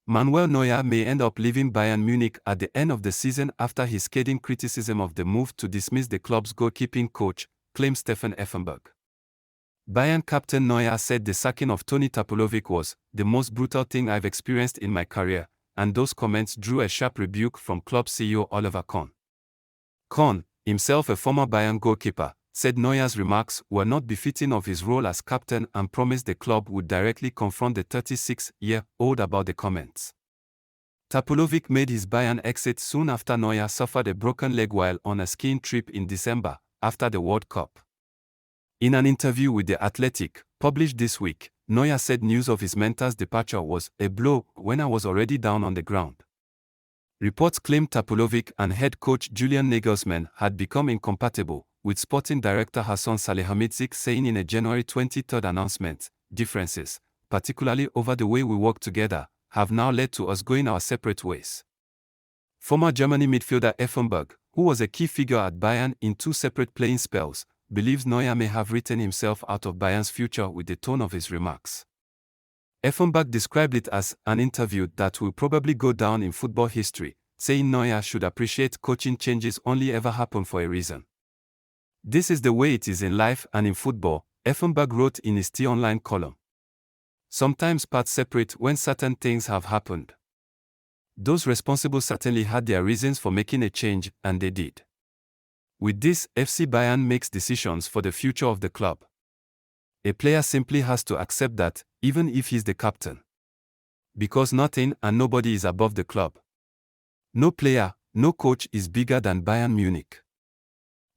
Manuel Neuer may end up leaving Bayern Munich at the end of the season after his scathing criticism of the move to dismiss the club's goalkeeping coach, claimed Stefan Effenberg. Bayern captain Neuer said the sacking of Toni Tapolovic was the most brutal thing I've experienced in my career, and those comments drew a sharp rebuke from club CEO Oliver Kahn. Kahn, himself a former Bayern goalkeeper, said Neuer's remarks were not befitting of his role as captain and promised the club would directly confront the 36-year-old about the comments. Tapolovic made his Bayern exit soon after Neuer suffered a broken leg while on a skiing trip in December, after the World Cup. In an interview with The Athletic, published this week, Neuer said news of his mentor's departure was a blow when I was already down on the ground. Reports claimed Tapolovic and head coach Julian Nagelsmann had become incompatible, with sporting director Hassan Salihamidzic saying in a January 23 announcement, "Differences, particularly over the way we work together, have now led to us going our separate ways." Former Germany midfielder Effenberg, who was a key figure at Bayern in two separate playing spells, believes Neuer may have written himself out of Bayern's future with the tone of his remarks. Effenberg described it as an interview that will probably go down in football history, saying Neuer should appreciate coaching changes only ever happen for a reason. "This is the way it is in life and in football," Effenberg wrote in his T-Online column. "Sometimes paths separate when certain things have happened. Those responsible certainly had their reasons for making a change, and they did. With this, FC Bayern makes decisions for the future of the club. A player simply has to accept that, even if he's the captain. Because nothing and nobody is above the club. No player, no coach is bigger than Bayern Munich.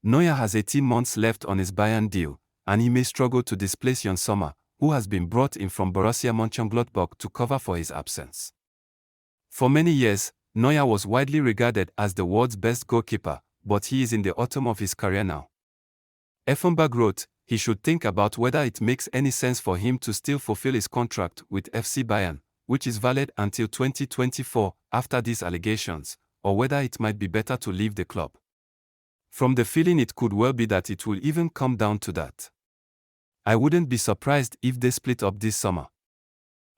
Neuer has 18 months left on his Bayern deal, and he may struggle to displace Jan Sommer, who has been brought in from Borussia Mönchengladbach to cover for his absence. For many years, Neuer was widely regarded as the world's best goalkeeper, but he is in the autumn of his career now. Effenberg wrote, he should think about whether it makes any sense for him to still fulfill his contract with FC Bayern, which is valid until 2024 after these allegations, or whether it might be better to leave the club. From the feeling it could well be that it will even come down to that. I wouldn't be surprised if they split up this summer."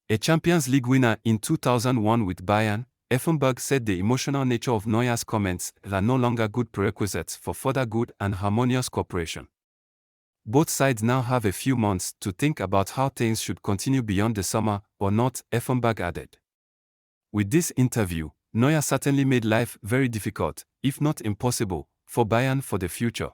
A Champions League winner in 2001 with Bayern, Effenberg said the emotional nature of Neuer's comments are no longer good prerequisites for further good and harmonious cooperation. Both sides now have a few months to think about how things should continue beyond the summer or not, Effenberg added. With this interview, Neuer certainly made life very difficult, if not impossible, for Bayern for the future.